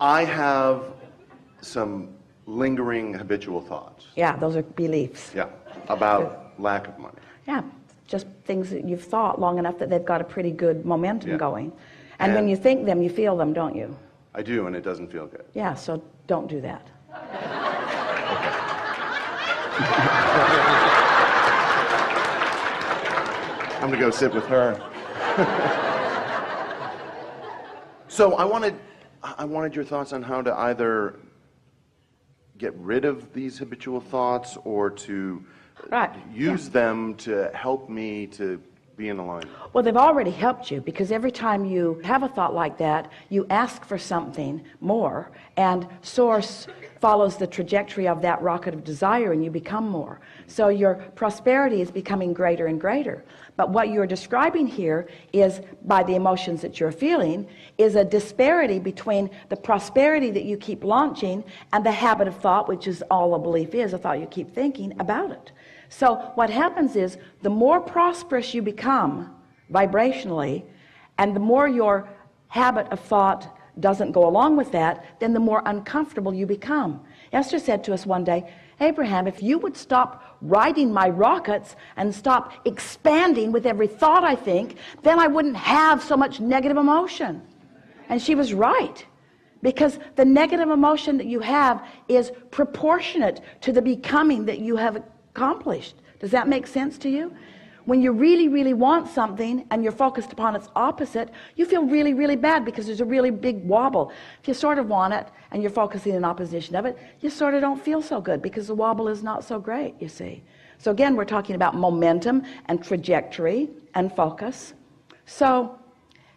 I have some lingering habitual thoughts. Yeah, those are beliefs. Yeah, about lack of money. Yeah, just things that you've thought long enough that they've got a pretty good momentum going. And when And- you think them, you feel them, don't you? I do, and it doesn't feel good. Yeah, so don't do that. I'm going to go sit with her. So I wanted your thoughts on how to either get rid of these habitual thoughts or to use them to help me to be in alignment. Well, they've already helped you, because every time you have a thought like that, you ask for something more, and Source follows the trajectory of that rocket of desire, and you become more. So your prosperity is becoming greater and greater. But what you're describing here is, by the emotions that you're feeling, is a disparity between the prosperity that you keep launching and the habit of thought, which is all a belief is, a thought you keep thinking about it. So what happens is, the more prosperous you become vibrationally, and the more your habit of thought doesn't go along with that, then the more uncomfortable you become. Esther said to us one day, Abraham, if you would stop riding my rockets and stop expanding with every thought I think, then I wouldn't have so much negative emotion. And she was right, because the negative emotion that you have is proportionate to the becoming that you have accomplished. Does that make sense to you? When you really, really want something and you're focused upon its opposite, you feel really, really bad, because there's a really big wobble. If you sort of want it and you're focusing in opposition of it, you sort of don't feel so good, because the wobble is not so great, you see. So again, we're talking about momentum and trajectory and focus. So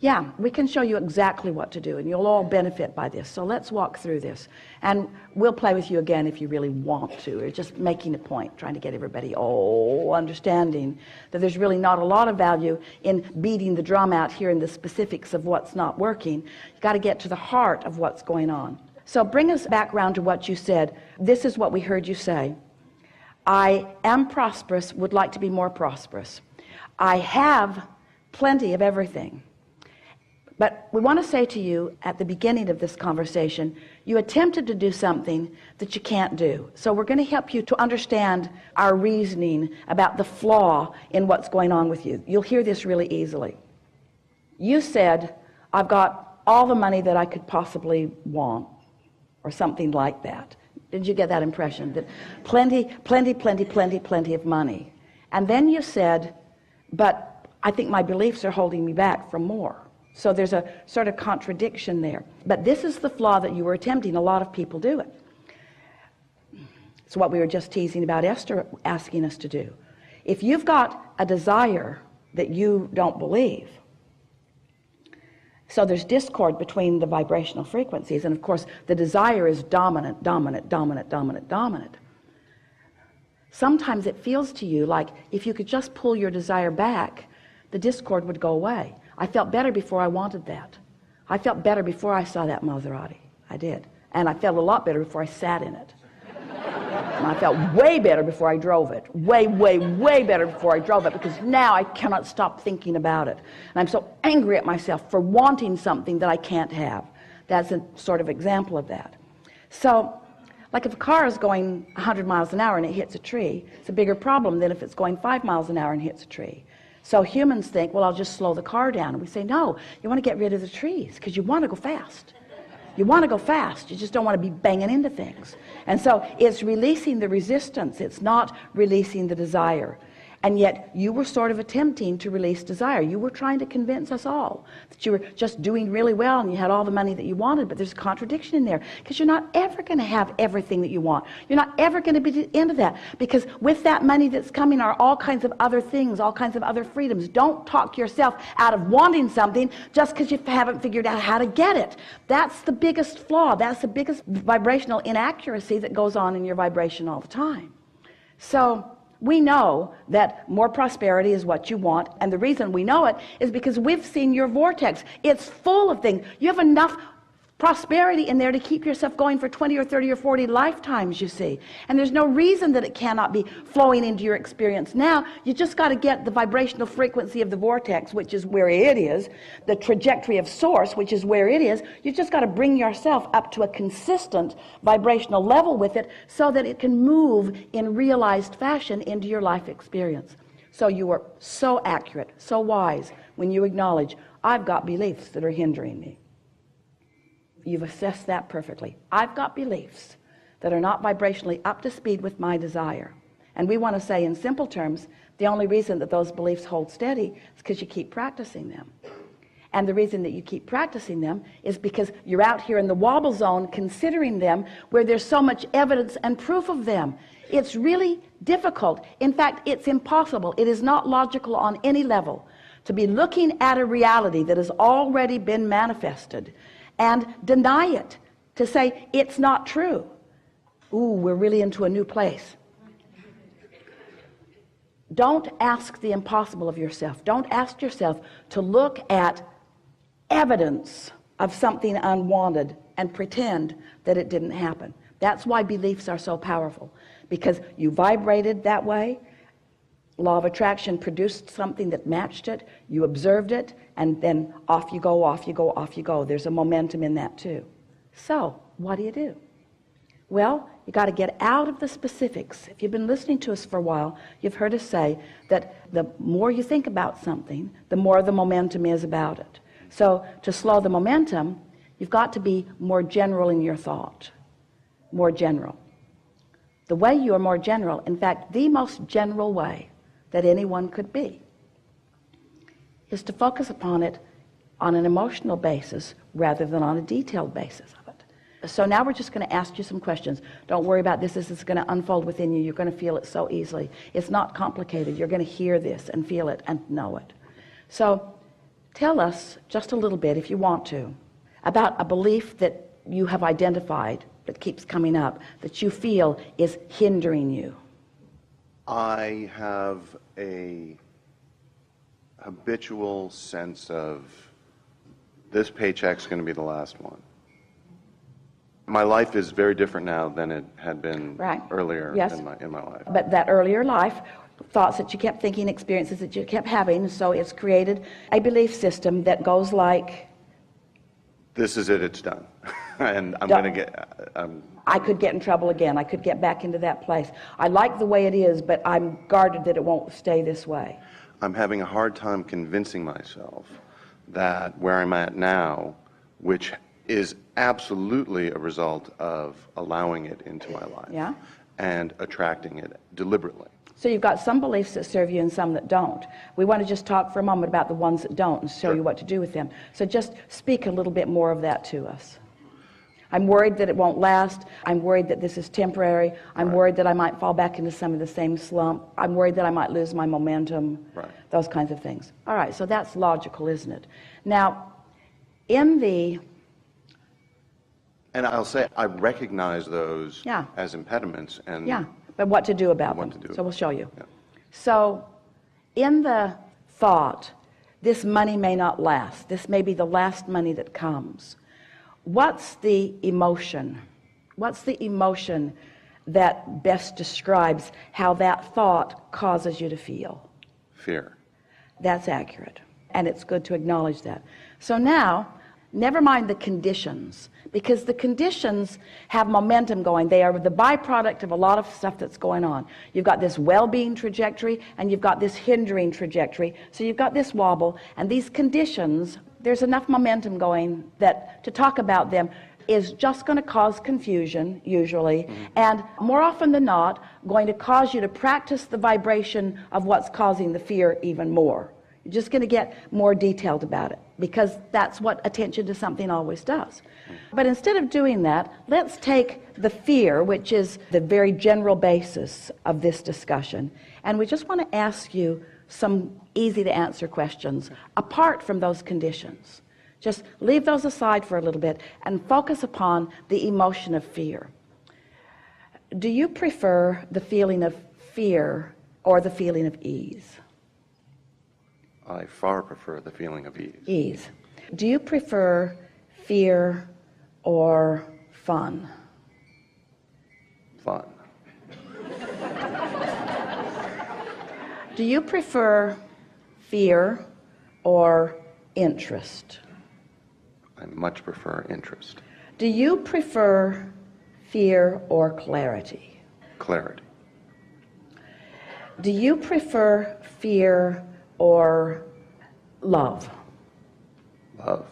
yeah, we can show you exactly what to do, and you'll all benefit by this. So let's walk through this, and we'll play with you again if you really want to. We're just making a point, trying to get everybody understanding that there's really not a lot of value in beating the drum out here in the specifics of what's not working. You got to get to the heart of what's going on. So bring us back around to what you said. This is what we heard you say. I am prosperous, would like to be more prosperous. I have plenty of everything. But we want to say to you at the beginning of this conversation, you attempted to do something that you can't do. So we're going to help you to understand our reasoning about the flaw in what's going on with you. You'll hear this really easily. You said, I've got all the money that I could possibly want, or something like that. Did you get that impression? That plenty of money. And then you said, but I think my beliefs are holding me back from more. So there's a sort of contradiction there. But this is the flaw that you were attempting. A lot of people do it. It's what we were just teasing about Esther asking us to do. If you've got a desire that you don't believe, so there's discord between the vibrational frequencies, and of course the desire is dominant. Sometimes it feels to you like if you could just pull your desire back, the discord would go away. I felt better before I wanted that. I felt better before I saw that Maserati. I did. And I felt a lot better before I sat in it. And I felt way better before I drove it. Way better before I drove it, because now I cannot stop thinking about it. And I'm so angry at myself for wanting something that I can't have. That's a sort of example of that. So, like if a car is going 100 miles an hour and it hits a tree, it's a bigger problem than if it's going 5 miles an hour and hits a tree. So humans think, well, I'll just slow the car down. And we say, no, you want to get rid of the trees, because you want to go fast. You want to go fast. You just don't want to be banging into things. And so it's releasing the resistance. It's not releasing the desire. And yet you were sort of attempting to release desire. You were trying to convince us all that you were just doing really well and you had all the money that you wanted, but there's a contradiction in there, because you're not ever going to have everything that you want. You're not ever going to be into that, because with that money that's coming are all kinds of other things, all kinds of other freedoms. Don't talk yourself out of wanting something just because you haven't figured out how to get it. That's the biggest flaw. That's the biggest vibrational inaccuracy that goes on in your vibration all the time. So we know that more prosperity is what you want, and the reason we know it is because we've seen your vortex. It's full of things. You have enough prosperity in there to keep yourself going for 20 or 30 or 40 lifetimes, you see. And there's no reason that it cannot be flowing into your experience now. You just got to get the vibrational frequency of the vortex, which is where it is, the trajectory of source, which is where it is. You just got to bring yourself up to a consistent vibrational level with it so that it can move in realized fashion into your life experience. So you are so accurate, so wise when you acknowledge, I've got beliefs that are hindering me. You've assessed that perfectly. I've got beliefs that are not vibrationally up to speed with my desire. And we want to say in simple terms, the only reason that those beliefs hold steady is because you keep practicing them. And the reason that you keep practicing them is because you're out here in the wobble zone considering them where there's so much evidence and proof of them. It's really difficult. In fact, it's impossible. It is not logical on any level to be looking at a reality that has already been manifested and deny it, to say it's not true. Ooh, we're really into a new place. Don't ask the impossible of yourself. Don't ask yourself to look at evidence of something unwanted and pretend that it didn't happen. That's why beliefs are so powerful, because you vibrated that way. Law of attraction produced something that matched it. You observed it, and then off you go, off you go, off you go. There's a momentum in that too. So what do? Well, you got to get out of the specifics. If you've been listening to us for a while, you've heard us say that the more you think about something, the more the momentum is about it. So to slow the momentum, you've got to be more general in your thought. More general. The way you are more general, in fact, the most general way that anyone could be, is to focus upon it on an emotional basis rather than on a detailed basis of it. So now we're just going to ask you some questions. Don't worry about this. This is going to unfold within you. You're going to feel it so easily. It's not complicated. You're going to hear this and feel it and know it. So tell us just a little bit, if you want to, about a belief that you have identified that keeps coming up, that you feel is hindering you. I have a habitual sense of this paycheck's going to be the last one. My life is very different now than it had been earlier in my life. But that earlier life, thoughts that you kept thinking, experiences that you kept having, so it's created a belief system that goes like, this is it, it's done. And I'm going to get... I could get in trouble again. I could get back into that place. I like the way it is, but I'm guarded that it won't stay this way. I'm having a hard time convincing myself that where I'm at now, which is absolutely a result of allowing it into my life and attracting it deliberately. So you've got some beliefs that serve you and some that don't. We want to just talk for a moment about the ones that don't and show you what to do with them. So just speak a little bit more of that to us. I'm worried that it won't last. I'm worried that this is temporary. I'm worried that I might fall back into some of the same slump. I'm worried that I might lose my momentum. Those kinds of things. All right, so that's logical, isn't it? Now, in the... And I'll say I recognize those as impediments. And but what to do about them. So we'll show you. So in the thought, this money may not last. This may be the last money that comes. What's the emotion? What's the emotion that best describes how that thought causes you to feel? Fear. That's accurate. And it's good to acknowledge that. So now, never mind the conditions, because the conditions have momentum going. They are the byproduct of a lot of stuff that's going on. You've got this well-being trajectory, and you've got this hindering trajectory. So you've got this wobble, and these conditions, there's enough momentum going that to talk about them is just going to cause confusion, usually, and more often than not, going to cause you to practice the vibration of what's causing the fear even more. You're just going to get more detailed about it, because that's what attention to something always does. But instead of doing that, let's take the fear, which is the very general basis of this discussion, and we just want to ask you some easy to answer questions apart from those conditions. Just leave those aside for a little bit and focus upon the emotion of fear. Do you prefer the feeling of fear or the feeling of ease? I far prefer the feeling of ease. Ease. Do you prefer fear or fun? Fun. Do you prefer fear or interest? I much prefer interest. Do you prefer fear or clarity? Clarity. Do you prefer fear or love? Love.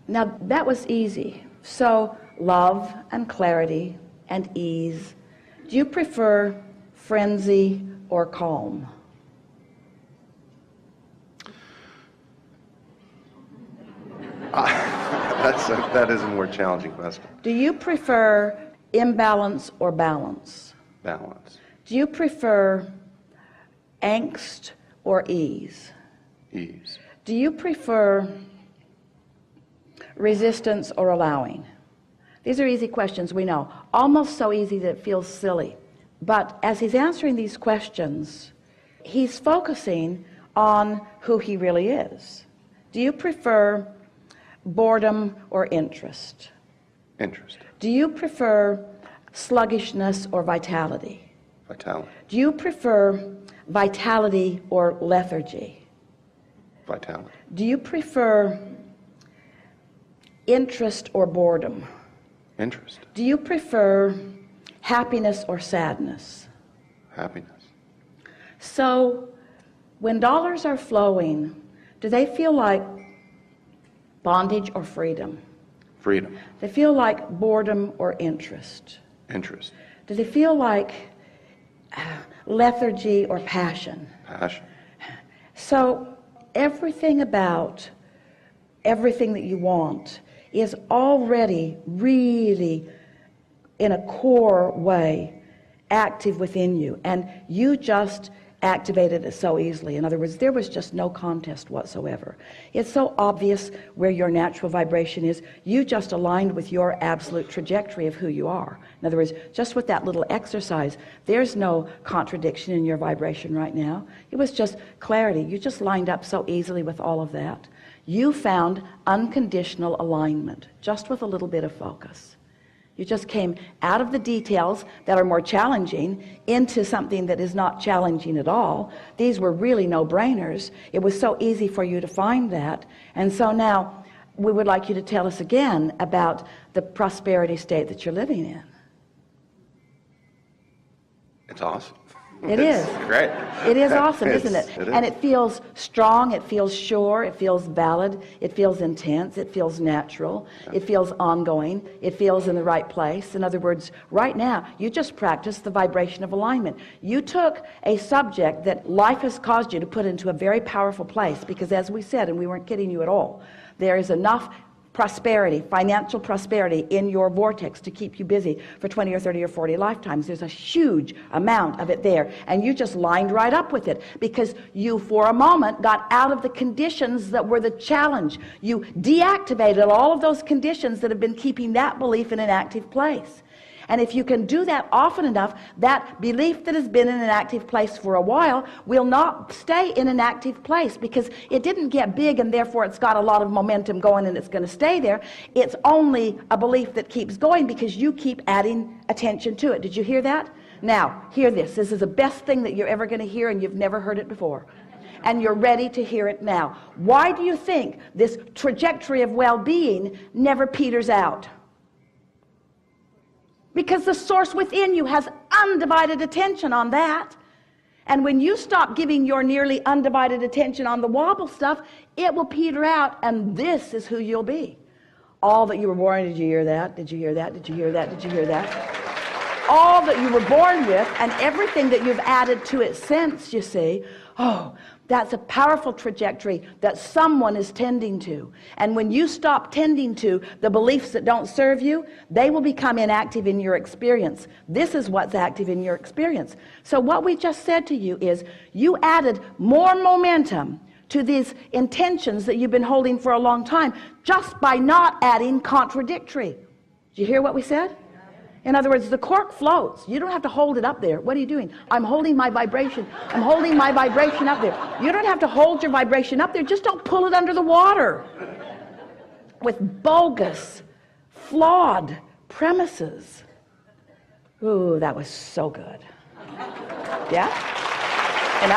Now, that was easy. So, love and clarity and ease. Do you prefer frenzy or calm? That is a more challenging question. Do you prefer imbalance or balance? Balance. Do you prefer angst or ease? Ease. Do you prefer resistance or allowing? These are easy questions, we know. Almost so easy that it feels silly. But as he's answering these questions, he's focusing on who he really is. Do you prefer boredom or interest? Interest. Do you prefer sluggishness or vitality? Vitality. Do you prefer vitality or lethargy? Vitality. Do you prefer interest or boredom? Interest. Do you prefer happiness or sadness? Happiness. So, when dollars are flowing, do they feel like bondage or freedom? Freedom. They feel like boredom or interest? Interest. Do they feel like lethargy or passion? Passion. So, everything about everything that you want is already really, in a core way, active within you, and you just activated it so easily. In other words, there was just no contest whatsoever. It's so obvious where your natural vibration is. You just aligned with your absolute trajectory of who you are. In other words, just with that little exercise, there's no contradiction in your vibration right now. It was just clarity. You just lined up so easily with all of that. You found unconditional alignment just with a little bit of focus. You just came out of the details that are more challenging into something that is not challenging at all. These were really no-brainers. It was so easy for you to find that. And so now we would like you to tell us again about the prosperity state that you're living in. It's awesome. It is. Great. It is awesome, isn't it? It is. And it feels strong, it feels sure, it feels valid, it feels intense, it feels natural, it feels ongoing, it feels in the right place. In other words, right now, you just practiced the vibration of alignment. You took a subject that life has caused you to put into a very powerful place, because as we said, and we weren't kidding you at all, there is enough prosperity, financial prosperity in your vortex to keep you busy for 20 or 30 or 40 lifetimes. There's a huge amount of it there, and you just lined right up with it because you for a moment got out of the conditions that were the challenge. You deactivated all of those conditions that have been keeping that belief in an active place. And if you can do that often enough, that belief that has been in an active place for a while will not stay in an active place, because it didn't get big and therefore it's got a lot of momentum going and it's going to stay there. It's only a belief that keeps going because you keep adding attention to it. Did you hear that? Now, hear this. This is the best thing that you're ever going to hear, and you've never heard it before. And you're ready to hear it now. Why do you think this trajectory of well-being never peters out? Because the source within you has undivided attention on that. And when you stop giving your nearly undivided attention on the wobble stuff, it will peter out, and this is who you'll be. All that you were born, did you hear that? Did you hear that? Did you hear that? Did you hear that? All that you were born with, and everything that you've added to it since, you see, oh, that's a powerful trajectory that someone is tending to. And when you stop tending to the beliefs that don't serve you, they will become inactive in your experience. This is what's active in your experience. So what we just said to you is, you added more momentum to these intentions that you've been holding for a long time just by not adding contradictory. Did you hear what we said? In other words, the cork floats. You don't have to hold it up there. What are you doing? I'm holding my vibration. I'm holding my vibration up there. You don't have to hold your vibration up there. Just don't pull it under the water with bogus, flawed premises. Ooh, that was so good. Yeah? And